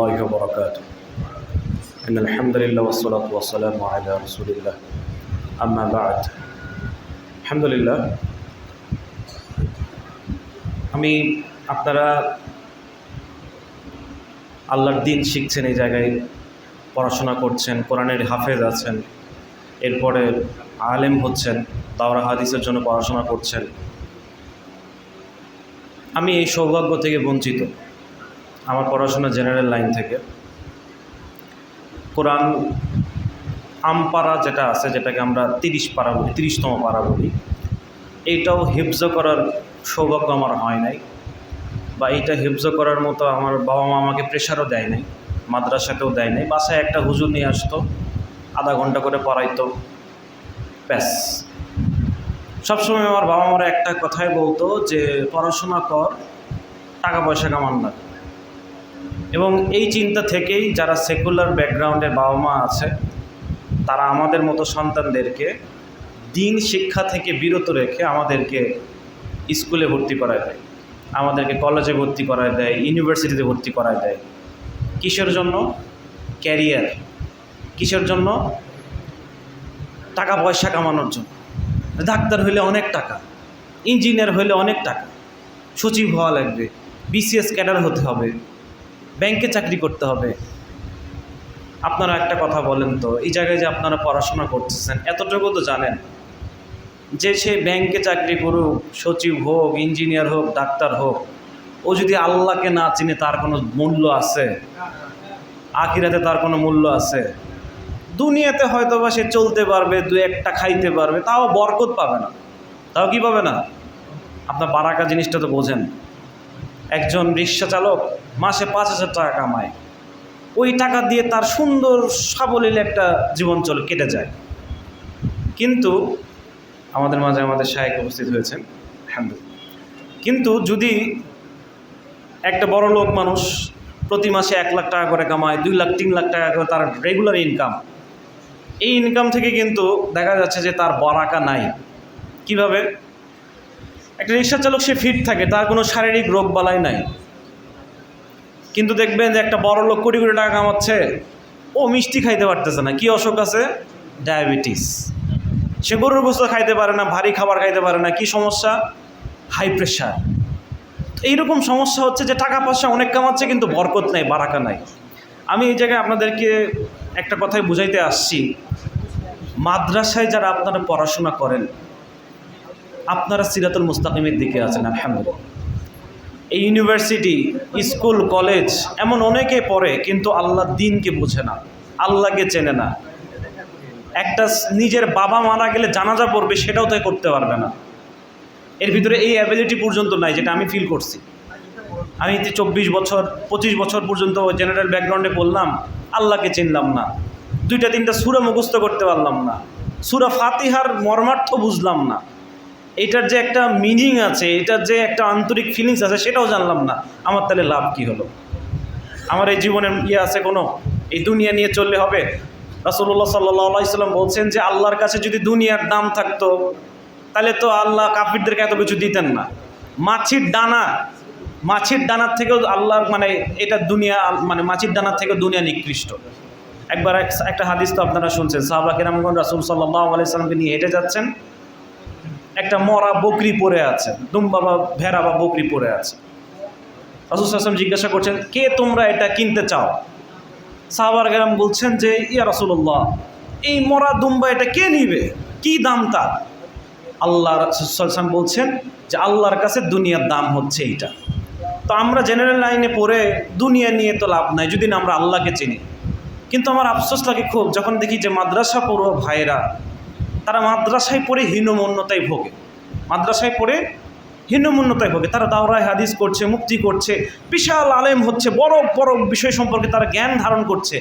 الله وبركاته إن الحمد لله والصلاة والسلام على رسول الله أما بعد الحمد لله আমি আপনারা আল্লাহর দিন শিখছেন, এই জায়গায় পড়াশোনা করছেন, কোরআনের হাফেজ আছেন, এরপরে আলেম হচ্ছেন, দাওরা হাদিসের জন্য পড়াশোনা করছেন। আমি এই সৌভাগ্য থেকে বঞ্চিত। আমার পড়াশোনা জেনারেল লাইন থেকে। কোরআন আমপারা যেটা আছে, যেটাকে আমরা 30 পারা বলি, 30তম পারা বলি, এইটাও হিফজ করার সৌভাগ্য আমার হয় নাই, বা এইটা হিফজ করার মতো আমার বাবা মা আমাকে প্রেশারও দেয় নাই, মাদ্রাসাতেও দেয় নাই। বাসায় একটা হুজুর নিয়ে আসতো, আধা ঘন্টা করে পড়াইতো, ব্যাস। সবসময় আমার বাবা মারা একটা কথাই বলতো যে পড়াশোনা কর, টাকা পয়সা কামান না। এবং এই চিন্তা থেকেই যারা সেকুলার ব্যাকগ্রাউন্ডের বাবা মা আছে, তারা আমাদের মতো সন্তানদেরকে দিন শিক্ষা থেকে বিরত রেখে আমাদেরকে স্কুলে ভর্তি করায় দেয়, আমাদেরকে কলেজে ভর্তি করায় দেয়, ইউনিভার্সিটিতে ভর্তি করায় দেয়। কিসের জন্য? ক্যারিয়ার। কিসের জন্য? টাকা পয়সা কামানোর জন্য। ডাক্তার হইলে অনেক টাকা, ইঞ্জিনিয়ার হইলে অনেক টাকা, সচিব হওয়া লাগবে, বিসিএস ক্যাডার হতে হবে, ব্যাংকে চাকরি করতে হবে। আপনারা একটা কথা বলেন তো, এই জায়গায় যে আপনারা পড়াশোনা করতেছেন, এতটুকু তো জানেন যে সে ব্যাংকে চাকরি করুক, সচিব হোক, ইঞ্জিনিয়ার হোক, ডাক্তার হোক, ও যদি আল্লাহকে না চিনে তার কোনো মূল্য আছে? আখিরাতে তার কোনো মূল্য আছে? দুনিয়াতে হয়তো বা সে চলতে পারবে, দু একটা খাইতে পারবে, তাও বরকত পাবে না। তাও কি পাবে না? আপনার বারাকা জিনিসটা তো বোঝেন। একজন রিক্সা চালক মাসে 5,000 টাকা কামায়, ওই টাকা দিয়ে তার সুন্দর সাবলীল একটা জীবন কেটে যায়। কিন্তু আমাদের মাঝে আমাদের শায়েখ উপস্থিত হয়েছেন, আলহামদুলিল্লাহ। কিন্তু যদি একটা বড় লোক মানুষ প্রতি মাসে 1 লাখ টাকা করে কামায়, 2 লাখ 3 লাখ টাকা করে তার রেগুলার ইনকাম, এই ইনকাম থেকে কিন্তু দেখা যাচ্ছে যে তার বারাকা নাই। কিভাবে? একটা রিক্সা চালক সে ফিট থাকে, তার কোনো শারীরিক রোগ বালাই নাই। কিন্তু দেখবেন যে একটা বড় লোক কোটি কোটি টাকা কামাচ্ছে, ও মিষ্টি খাইতে পারতেছে না। কি অসুখ আছে? ডায়াবেটিস। সে গরুর গোশত খাইতে পারে না, ভারী খাবার খাইতে পারে না। কি সমস্যা? High pressure. এইরকম সমস্যা হচ্ছে যে টাকা পয়সা অনেক কামাচ্ছে কিন্তু বরকত নাই, বারাকা নাই। আমি এই জায়গায় আপনাদেরকে একটা কথাই বুঝাইতে আসছি, মাদ্রাসায় যারা আপনারা পড়াশোনা করেন, আপনারা সিরাতুল মুস্তাকিমের দিকে আছেন, আলহামদুলিল্লাহ। এই ইউনিভার্সিটি, স্কুল, কলেজ, এমন অনেকে পড়ে কিন্তু আল্লাহর দ্বীনকে বোঝে না, আল্লাহকে চেনে না। একটা নিজের বাবা মারা গেলে জানাজা পড়বে, সেটাও তাই করতে পারবে না। এর ভিতরে এই অ্যাবিলিটি পর্যন্ত নাই, যেটা আমি ফিল করছি। আমি 24 বছর 25 বছর পর্যন্ত জেনারেল ব্যাকগ্রাউন্ডে পড়লাম, আল্লাহকে চিনলাম না, 2-3টা সূরা মুখস্থ করতে পারলাম না, সূরা ফাতিহার মর্মার্থ বুঝলাম না, এটার যে একটা মিনিং আছে, এটার যে একটা আন্তরিক ফিলিংস আছে, সেটাও জানলাম না। আমার তাহলে লাভ কি হলো? আমার এই জীবনের আছে কোনো? এই দুনিয়া নিয়ে চললে হবে? রাসূলুল্লাহ সাল্লাল্লাহু আলাইহি সাল্লাম বলছেন যে আল্লাহর কাছে যদি দুনিয়ার দাম থাকতো, তাহলে তো আল্লাহ কাফিরদেরকে এত কিছু দিতেন না। মাছির ডানার থেকেও আল্লাহর এটা দুনিয়া, মাছির ডানার থেকেও দুনিয়া নিকৃষ্ট। একবার একটা হাদিস তো আপনারা শুনছেন, সাহাবা কেরামগণ রাসূল সাল্লাল্লাহু আলাইহি সাল্লামকে নিয়ে হেঁটে যাচ্ছেন, একটা মরা বকরি পড়ে আছে, দুম্বা বা ভেড়া বা বকরি পড়ে আছে। রাসূল সাল্লাল্লাহু আলাইহি ওয়াসাল্লাম জিজ্ঞাসা করছেন, কে তোমরা এটা কিনতে চাও? সাহাবা কেরাম বলছেন যে ইয়া রাসূলুল্লাহ, এই মরা দুম্বা এটা কে নিবে? কি দাম তার? আল্লাহ রাসূল সাল্লাল্লাহু আলাইহি ওয়াসাল্লাম বলছেন যে আল্লাহর কাছে দুনিয়ার দাম হচ্ছে এইটা। তো আমরা জেনারেল লাইনে পড়ে দুনিয়া নিয়ে তো লাভ নাই যদি না আমরা আল্লাহকে চিনি। কিন্তু আমার আফসোস লাগে খুব, যখন দেখি যে মাদ্রাসা পড়ুয়া ভাইরা, তারা মাদ্রাসায় পড়ে হীনমন্যতায় ভোগে, মাদ্রাসায় পড়ে হীনমন্যতায় ভোগে। তারা দাওরায় হাদিস করছে, মুফতি করছে, বিশাল আলেম হচ্ছে, বড় বড় বিষয় সম্পর্কে তারা জ্ঞান ধারণ করছে।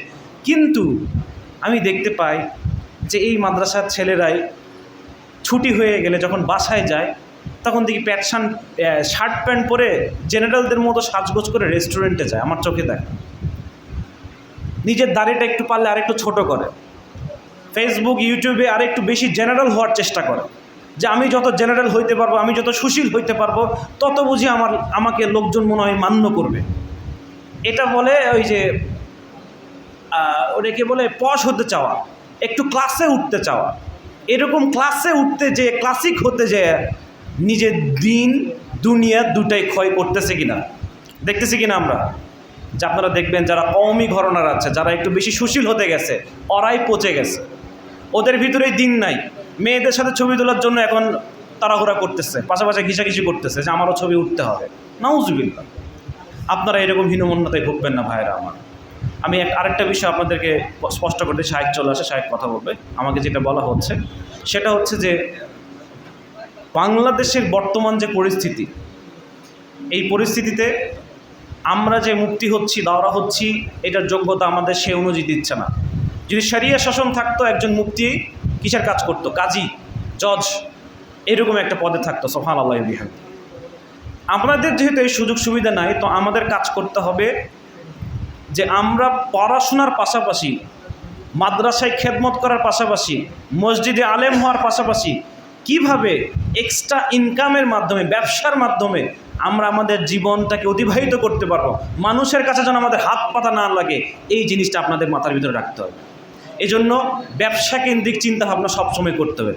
কিন্তু আমি দেখতে পাই যে এই মাদ্রাসার ছেলেরাই ছুটি হয়ে গেলে যখন বাসায় যায়, তখন দেখি শার্ট প্যান্ট পরে জেনারেলদের মতো সাজগোজ করে রেস্টুরেন্টে যায়। আমার চোখে দেখে। নিজের দাড়িটা একটু পারলে আরেকটু ছোট করে, ফেসবুক ইউটিউবে আরেকটু বেশি জেনারেল হওয়ার চেষ্টা করে, যে আমি যত জেনারেল হইতে পারবো, আমি যত সুশীল হইতে পারবো, তত বুঝি আমাকে লোকজন মনে হয় মান্য করবে। এটা বলে ওই যে ওটাকে বলে পশ হতে চাওয়া, একটু ক্লাসে উঠতে চাওয়া। এরকম ক্লাসে উঠতে যে ক্লাসিক হতে যে নিজের দিন দুনিয়া দুটাই ক্ষয় করতেছে কিনা, দেখতেছি কিনা আমরা। যে আপনারা দেখবেন যারা কওমি ঘরানার আছে, যারা একটু বেশি সুশীল হতে গেছে, ওরাই পচে গেছে, ওদের ভিতরেই দিন নাই। মেয়েদের সাথে ছবি তোলার জন্য এখন তাড়াহুড়া করতেছে, পাশাপাশি ঘিসাঘিসি করতেছে যে আমারও ছবি উঠতে হবে। নাউজুবিল্লাহ। আপনারা এরকম হীনমন্যতায় ভুগবেন না ভাইরা আমার। আমি আরেকটা বিষয় আপনাদেরকে স্পষ্ট করতে, সাহেব চলে আসে, সাহেব কথা বলবে। আমাকে যেটা বলা হচ্ছে সেটা হচ্ছে যে বাংলাদেশের বর্তমান যে পরিস্থিতি, এই পরিস্থিতিতে আমরা যে মুক্তি হচ্ছি, দাওরা হচ্ছি, এটার যোগ্যতা আমাদের সে অনুযায়ী দিচ্ছে না। যদি শরিয়া শাসন থাকতো, একজন মুফতি কিসের কাজ করতো? কাজী, জজ, এরকম একটা পদে থাকতো। সুবহানাল্লাহ বিহামদিহি। আমাদের যেহেতু এই সুযোগ সুবিধা নাই, তো আমাদের কাজ করতে হবে যে আমরা পড়াশোনার পাশাপাশি, মাদ্রাসায় খেদমত করার পাশাপাশি, মসজিদে আলেম হওয়ার পাশাপাশি কিভাবে এক্সট্রা ইনকামের মাধ্যমে, ব্যবসার মাধ্যমে আমরা আমাদের জীবনটাকে অতিবাহিত করতে পারবো, মানুষের কাছে যেন আমাদের হাত পাতা না লাগে, এই জিনিসটা আপনাদের মাথার ভিতরে রাখতে হবে। এই জন্য ব্যবসা কেন্দ্রিক চিন্তাভাবনা সবসময় করতে হবে।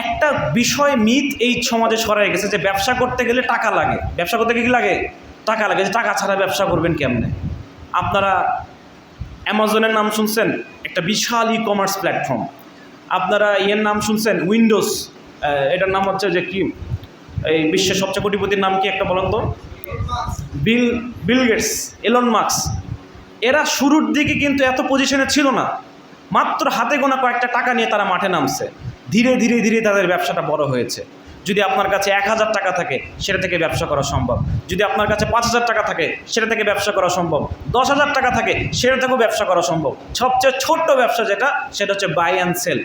একটা বিষয় মিথ এই সমাজে সরাই গেছে যে ব্যবসা করতে গেলে টাকা লাগে। ব্যবসা করতে গেলে কী লাগে? টাকা লাগে। যে টাকা ছাড়া ব্যবসা করবেন কেমনে? আপনারা অ্যামাজনের নাম শুনছেন, একটা বিশাল ই কমার্স প্ল্যাটফর্ম। আপনারা ইয়ের নাম শুনছেন, উইন্ডোজ, এটার নাম হচ্ছে যে কি, এই বিশ্বের সবচেয়ে কোটিপতির নাম কি একটা বলেন তো? Bill Gates, Elon Musk. এরা শুরুর দিকে কিন্তু এত পজিশনে ছিল না, মাত্র হাতে গোনা কয়েকটা টাকা নিয়ে তারা মাঠে নামছে। ধীরে ধীরে ধীরে তাদের ব্যবসাটা বড় হয়েছে। যদি আপনার কাছে 1000 টাকা থাকে, সেটা থেকে ব্যবসা করা সম্ভব। যদি আপনার কাছে 5000 টাকা থাকে, সেটা থেকে ব্যবসা করা সম্ভব। 10,000 টাকা থাকে, সেটা থেকেও ব্যবসা করা সম্ভব। সবচেয়ে ছোট্ট ব্যবসা যেটা, সেটা হচ্ছে বাই অ্যান্ড সেল।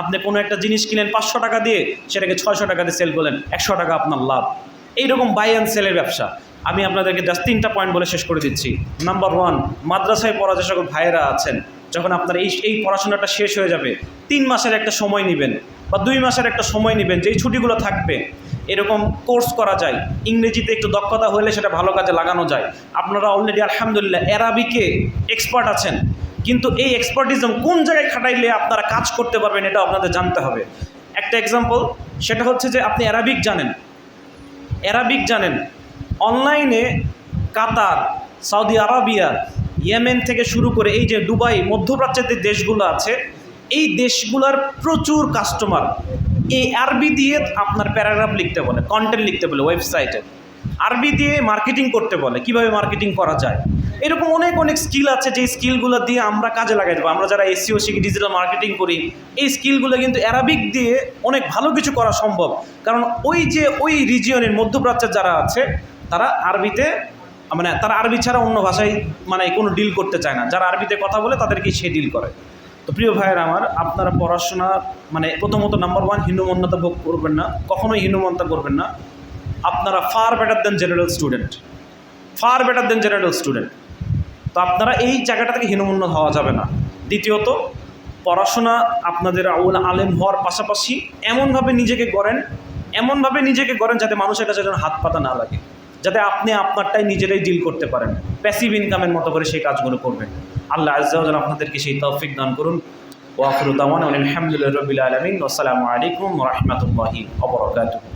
আপনি কোনো একটা জিনিস কিনেন 500 টাকা দিয়ে, সেটাকে 600 টাকা দিয়ে সেল করলেন, 100 টাকা আপনার লাভ। এইরকম বাই অ্যান্ড সেলের ব্যবসা। আমি আপনাদেরকে জাস্ট 3টা পয়েন্ট বলে শেষ করে দিচ্ছি। নাম্বার 1, মাদ্রাসায় পড়া যে সকল ভাইয়েরা আছেন, যখন আপনার এই পড়াশোনাটা শেষ হয়ে যাবে, 3 মাসের একটা সময় নেবেন বা 2 মাসের একটা সময় নেবেন, যেই ছুটিগুলো থাকবে এরকম কোর্স করা যায়। ইংরেজিতে একটু দক্ষতা হলে সেটা ভালো কাজে লাগানো যায়। আপনারা অলরেডি আলহামদুলিল্লাহ অ্যারাবিকে এক্সপার্ট আছেন, কিন্তু এই এক্সপার্টিজম কোন জায়গায় খাটাইলে আপনারা কাজ করতে পারবেন, এটা আপনাদের জানতে হবে। একটা এক্সাম্পল, সেটা হচ্ছে যে আপনি অ্যারাবিক জানেন, অনলাইনে কাতার, সৌদি আরবিয়া, ইয়েমেন থেকে শুরু করে এই যে দুবাই, মধ্যপ্রাচ্যের যে দেশগুলো আছে, এই দেশগুলোর প্রচুর কাস্টমার এই আরবি দিয়ে আপনার প্যারাগ্রাফ লিখতে বলে, কন্টেন্ট লিখতে বলে ওয়েবসাইটে, আরবি দিয়ে মার্কেটিং করতে বলে, কিভাবে মার্কেটিং করা যায়। এরকম অনেক স্কিল আছে, যে স্কিলগুলো দিয়ে আমরা কাজে লাগাই দেবো। আমরা যারা এসইও শিখি, ডিজিটাল মার্কেটিং করি, এই স্কিলগুলো কিন্তু অ্যারাবিক দিয়ে অনেক ভালো কিছু করা সম্ভব। কারণ ওই রিজিয়নের মধ্যপ্রাচ্যের যারা আছে, তারা আরবিতে, মানে তারা আরবি ছাড়া অন্য ভাষায় মানে কোনো ডিল করতে চায় না। যারা আরবিতে কথা বলে তাদেরকে সে ডিল করে। তো প্রিয় ভাইয়ের আমার, আপনারা পড়াশোনা মানে প্রথমত নাম্বার 1, হীনমন্যতা ভোগ করবেন না, কখনোই হীনমন্যতা করবেন না। আপনারা ফার বেটার দেন জেনারেল স্টুডেন্ট। তো আপনারা এই জায়গাটা থেকে হীনমন্য হওয়া যাবে না। দ্বিতীয়ত, পড়াশোনা আপনাদের আলেম হওয়ার পাশাপাশি এমনভাবে নিজেকে গড়েন যাতে মানুষের কাছে যেন হাত পাতা না লাগে, যাতে আপনি আপনারটাই নিজেরাই ডিল করতে পারেন, প্যাসিভ ইনকামের মতো করে সেই কাজগুলো করবেন। আল্লাহ আজ্জা ওয়া জাল্লা আপনাদেরকে সেই তৌফিক দান করুন। ওয়া আখিরু দাওয়ানা আলহামদুলিল্লাহি রাব্বিল আলামিন। ওয়া আসসালামু আলাইকুম ওয়া রাহমাতুল্লাহি ওয়া বারাকাতুহু।